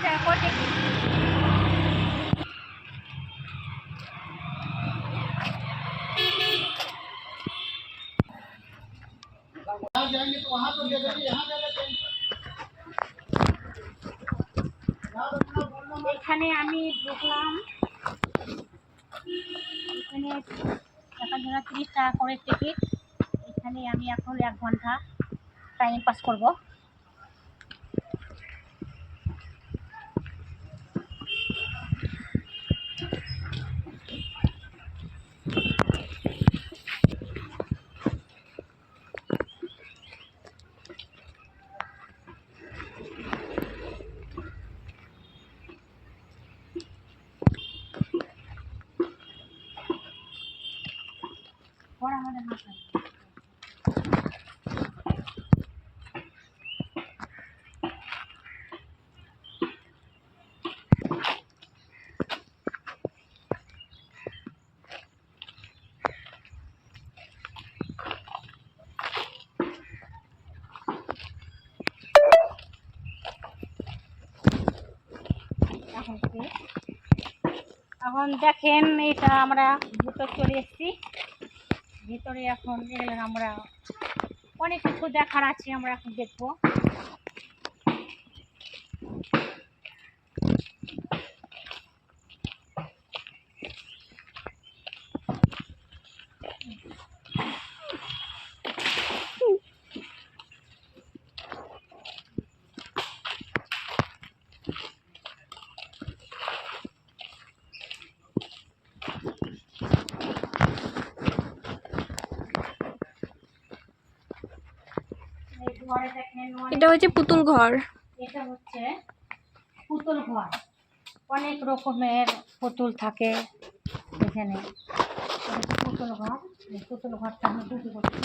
টাকা করে টিকিট। এখানে আমি ঢুকলাম, এখানে দেখার জন্য 30 টাকা করে টিকিট। এখানে আমি এখন 1 ঘন্টা টাইম পাস করব। আমাদের মাথায় এখন দেখেন, এটা আমরা ভিতর চলে এসেছি। ভিতরে এখন এলেন আমরা অনেক কিছু দেখার আছে, আমরা এখন দেখবো। এটা হচ্ছে পুতুল ঘর। এটা হচ্ছে পুতুল ঘর, অনেক রকমের পুতুল থাকে এখানে। পুতুল ঘর, পুতুল ঘরটা আমি ঢুকে করছি।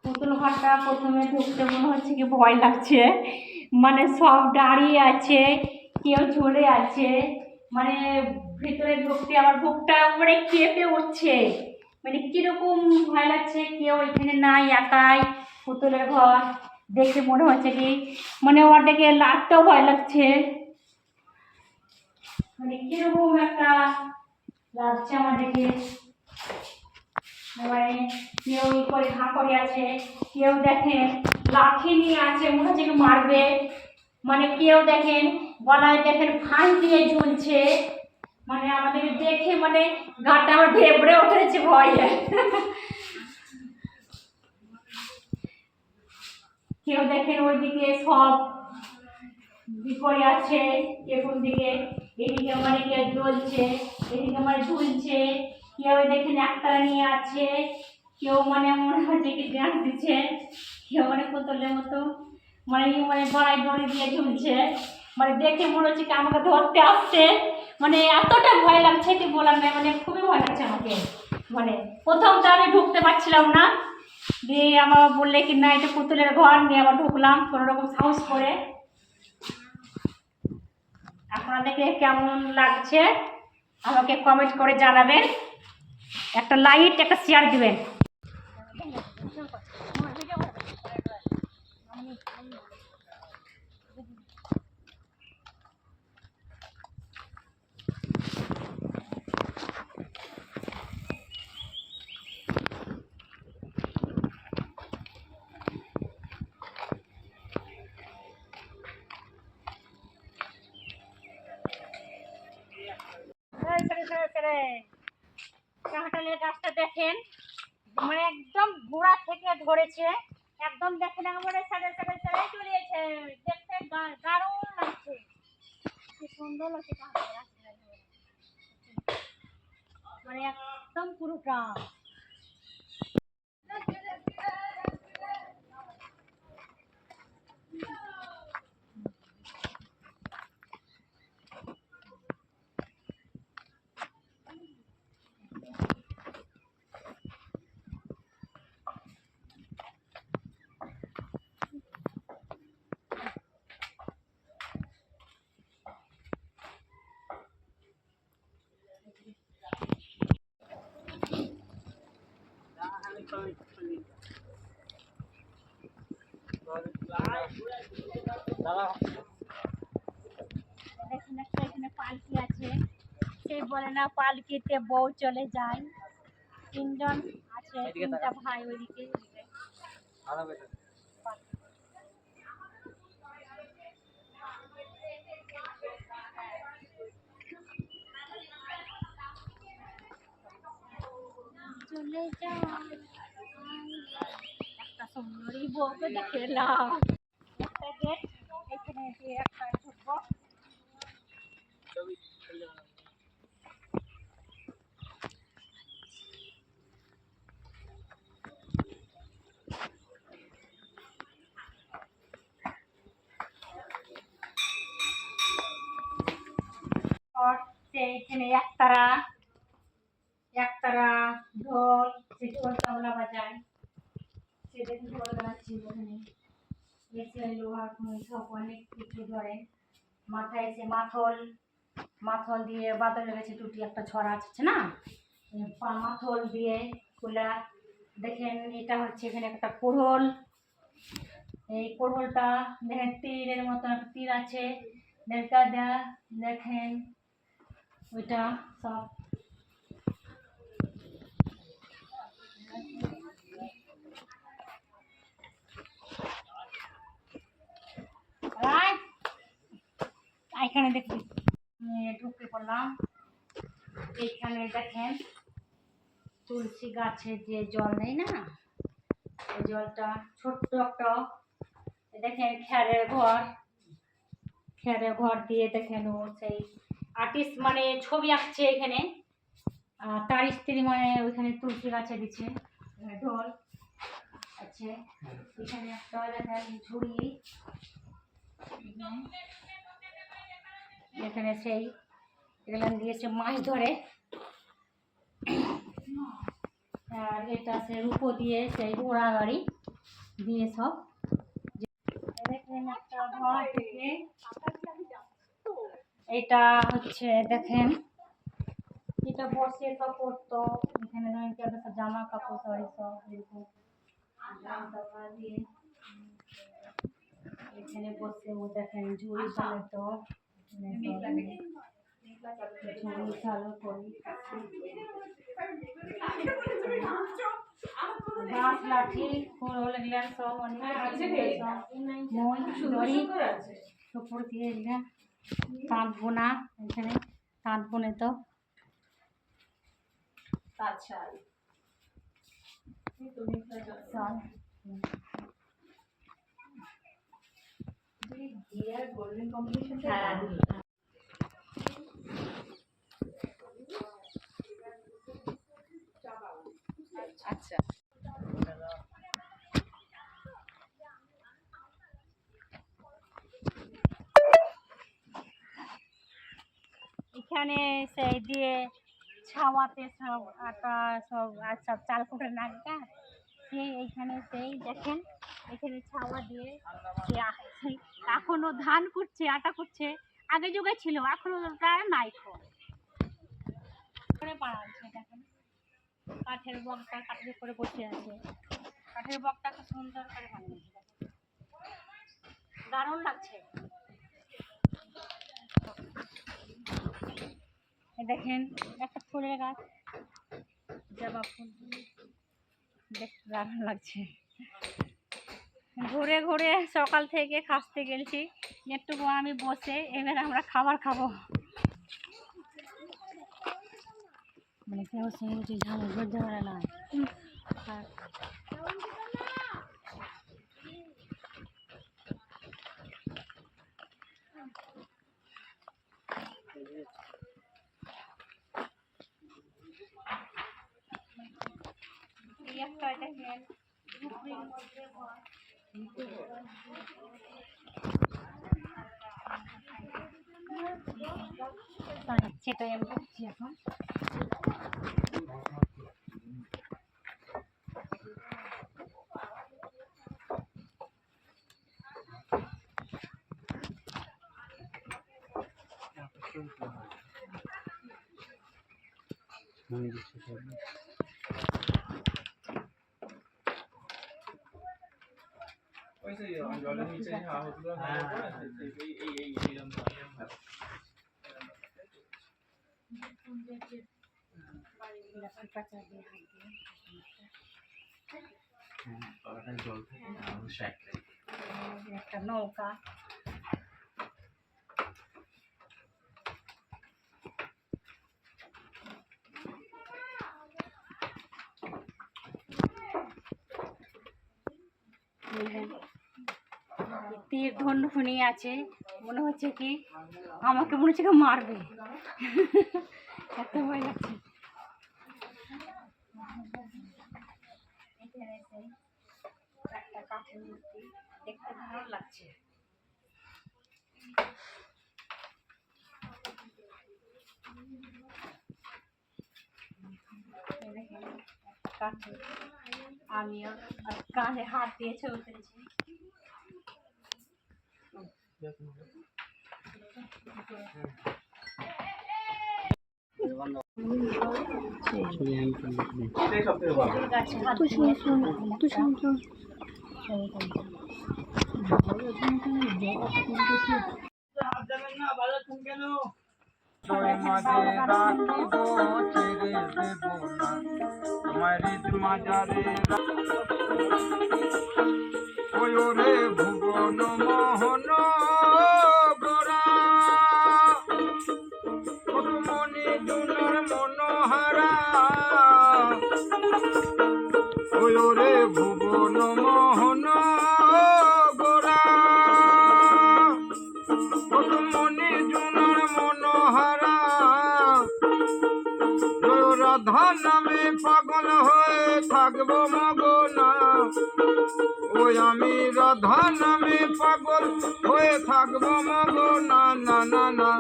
পুতুল ঘরটা প্রথমে ঢুকতে মনে হচ্ছে কি ভয় লাগছে, মানে সব দাঁড়িয়ে আছে, কেউ ঝরে আছে, মানে ভিতরে ঢুকতে আমার বুকটা মানে কেঁপে উঠছে, মানে কিরকম ভয় লাগছে। কেউ এখানে নাই, একাই পুতুলের ঘর। দেখে মনে হচ্ছে কি মানে ওটাকে লাগতেও ভয় লাগছে, মানে কিরকম একটা লাগছে আমাদেরকে। মানে কেউ করে ঘা করে আছে, কেউ দেখেন লাঠি নিয়ে আছে, মনে হচ্ছে কি মারবে। মানে কেউ দেখেন গলায় দেখেন ফাঁস দিয়ে ঝুলছে, মানে আমাদেরকে দেখে মানে গাটা আমার ভেবড়ে উঠেছে ভয়ে। কেউ দেখেন ওইদিকে সব বিপরে আছে, কোন দিকে, এদিকে মানে কেউ জ্বলছে, এদিকে মানে ঝুলছে, কেউ দেখেন একতারা নিয়ে আছে, কেউ মানে মনে হচ্ছে কি ডান্স দিচ্ছে, কেউ মানে পুতুলের মতো মানে গলায় দড়ি দিয়ে ঝুলছে। মানে দেখে মনে হচ্ছে কি আমাকে ধরতে আসছে, মানে এতটা ভয় লাগছে কি বলার নয়, মানে খুবই ভয় লাগছে আমাকে। মানে প্রথম তো আমি ঢুকতে পারছিলাম না, দিয়ে আমার বললে কি না এটা পুতুলের ঘর, নিয়ে আবার ঢুকলাম কোনো রকম সাহস করে। আপনাদেরকে কেমন লাগছে আমাকে কমেন্ট করে জানাবেন, একটা লাইক একটা শেয়ার দিবেন। কাঁঠালের গাছটা দেখেন, মানে একদম গোড়া থেকে ধরেছে, একদম দেখেন একেবারে সাড়ে সাড়ে সাড়ে চলে গেছে, দেখতে দারুণ লাগছে, কি সুন্দর লাগছে কাঁঠালের গাছটা, মানে একদম পুরোটা। দেখুন একটা এখানে পালকি আছে, সেই বলে না পালকিতে বউ চলে যায়। তিনজন আছে, তিনটা ভাই ওইদিকে। চলে যায় একটা সুন্দরী বউকে দেখে এলাম। একটা গেট, এখানে দিয়ে একটা ঢুকবো। এখানে একতারা একতারা ঢোল, সে ঢোল তবলা বাজায়, সে দেখে ঢোল বাজাচ্ছে ওখানে। এসে লোহার সব অনেক কিছু ধরে, মাথায় এসে মাথল মাথল দিয়ে বাদলে গেছে টুটি একটা ছড়া আছে না, মাথল দিয়ে খোলা। দেখেন এটা হচ্ছে এখানে একটা কোড়ল, এই কোড়লটা দেখেন তীরের মতো একটা তীর আছে, দেখেন ওইটা সব। এখানে দেখি ঢুকে পড়লাম। এইখানে দেখেন তুলসী গাছের যে জল নেই না, এই জলটা ছোট্ট একটা দেখেন খেয়ারের ঘর দিয়ে দেখেন ও সেই আর্টিস্ট মানে ছবি আঁকছে এখানে। তার স্ত্রী মানে ওইখানে তুলসী গাছে দিচ্ছে ঢোল আছে। এখানে একটা দেখেন ঝুড়ি, এখানে সেই এগুলো দিয়েছে মাছ ধরে। আর এটা আছে রূপো দিয়ে সেই ঘোড়া গাড়ি দিয়ে সব। দেখেন একটা ঘর থেকে এটা হচ্ছে দেখেন এটা বসে সব করতো এখানে, জামা কাপড় শাড়ি সব এরকম দিয়ে এখানে বসে ও দেখেন ঝুড়ি বানাতো, ঝুড়ি চালু করি গাছ লাঠি এগুলাম সব অনেক সুপুর দিয়ে এগুলা তাঁত বোনা, এখানে তাঁত বোনে তো শাল। আচ্ছা এখানে সেই দিয়ে ছাওয়াতে সব আটা সব আর সব চাল কুটের নাগটা সেই এইখানে সেই দেখেন এখানে ছাওয়া দিয়ে এখনো ধান কুটছে আটা কুটছে, আগে যুগে ছিল এখনো প্রায় নাই করে বানাচ্ছে। দেখেন কাঠের বকটা কাঠের করে বসে আছে, কাঠের বকটাকে সুন্দর করে বানিয়েছে, দারুণ লাগছে। দেখেন একটা ফুলের গাছ, জবা ফুল দেখতে দারুণ লাগছে। ঘুরে ঘুরে সকাল থেকে খাসতে গেছি, একটুকু আমি বসে এবার আমরা খাবার খাবো। মানে কেউ সেই ঝামেলা ধরতে পারে না। সেটাই আমি করছি এখন। জলের নিচে হাউসগুলো জল থাকে একটা নৌকা তীর ধনুক নিয়ে আছে, মনে হচ্ছে কি আমাকে মনে হচ্ছে কি মারবে, এত ভয় লাগছে। একটা কাঠের মূর্তি, দেখতে ভালো লাগছে। আমিও কাঁধে হাত দিয়ে ছবি তুলেছি। ভুবন মোহন গোরা মনি জুনর মনোহারা ওরে ভুবন মোহন গোরা মনি জুনর মনোহারা রাধা নামে পাগল হয়ে থাকবো মগনা, ওই আমি রাধা নামে পাগল হয়ে থাকবো মগনা, না না না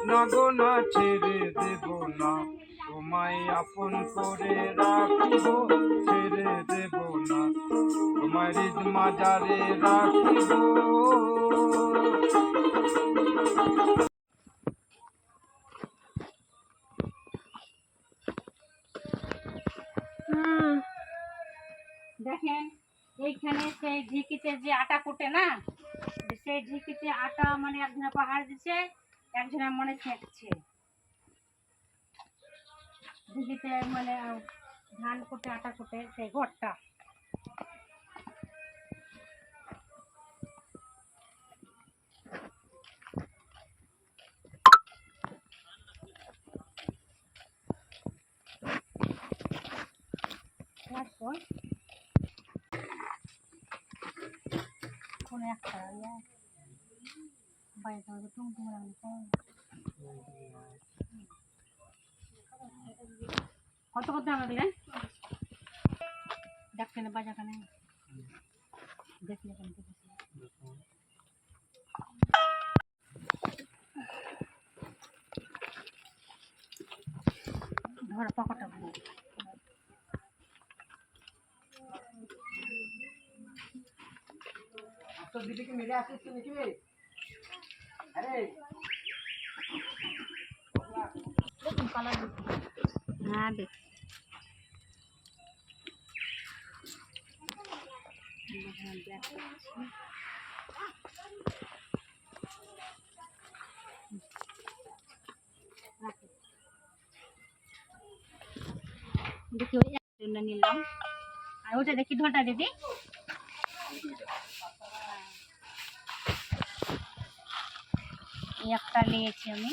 না গো না ছেড়ে দেব না, তোমায় আপন করে রাখিব, ছেড়ে দেব না, তোমার মাজারে রাখিব। দেখেন এইখানে সেই ঢিকিতে যে আটা কোটে না, সেই ঢিকিতে আটা মানে একজনে পাহাড় দিচ্ছে, একজনে মনে ছেঁকছে ঢিকিতে, মানে ধান কোটে আটা কোটে সেই ঘরটা। কোনো একটা বাইরে টুমটুম কত কত দাম লাগলেন দেখতে না বাজাখানে দেখলে ধর পকেটটা तो दीदी की मेरे आते से देखिए अरे हाँ देख देखिए নিলাম আর ওটা দেখি ধোটা দিদি একটা নিয়েছি আমি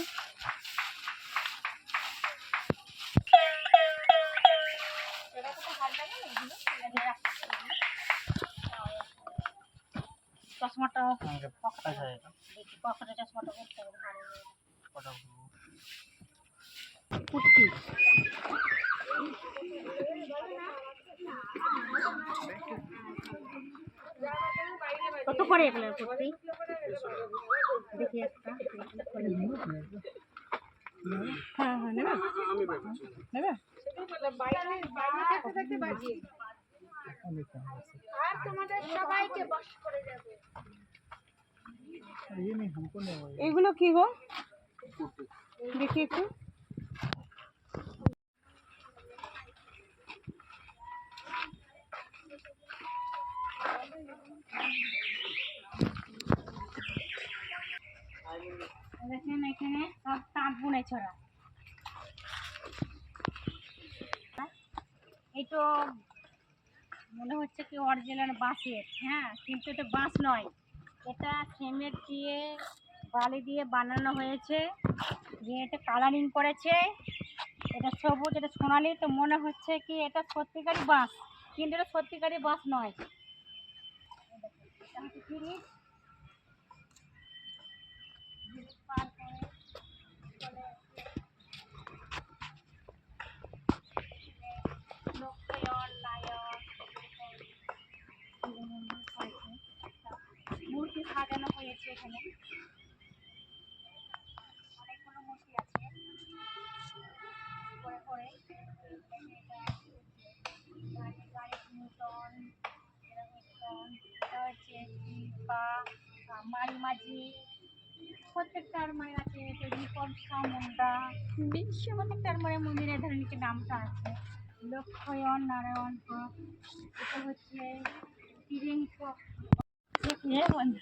চশমাটা পকেটে চশমাটা করতে হবে কত করে এগুলো কুর্তি দেখি একটা হ্যাঁ হ্যাঁ নেবে নেবে এগুলো কি গো দেখি একটু দেখেন এখানে সব তাঁত বুনে ছড়া। এই তো মনে হচ্ছে কি অরিজিনাল বাঁশের, হ্যাঁ, কিন্তু এটা বাঁশ নয়, এটা সিমেন্ট দিয়ে বালি দিয়ে বানানো হয়েছে। দিয়ে এটা কালারিং করেছে, এটা সবুজ, এটা সোনালি। তো মনে হচ্ছে কি এটা সত্যিকারই বাঁশ, কিন্তু এটা সত্যিকারই বাঁশ নয়। এটা হচ্ছে ফ্রিজ। পার করে চলে লক্ষ্মীয়ন নায়ক মূর্তি সাজানো হয়েছে। এখানে অনেকগুলো মূর্তি আছে করে করে। গাড়ির নূতন এটা হচ্ছে শিল্পা মারি মাঝি, প্রত্যেকটার মানে আছে রিপন মুন্ডা, প্রত্যেকটার মানে মন্দিরের ধরে নিচে নামটা আছে লক্ষ্ময়ন নারায়ণ। এটা হচ্ছে তিরিঙ্গ বন্ধু।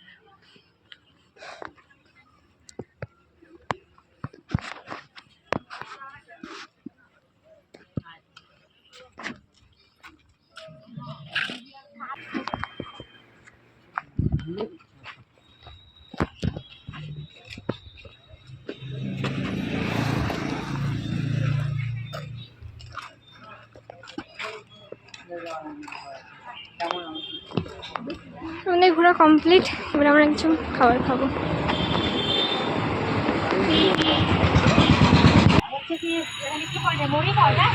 আমাদের ঘোরা কমপ্লিট। এবার আমরা কিছু খাবার খাবো। হচ্ছে কি এখানে কি পাওয়া যায়? মুড়ি পাওয়া যায়।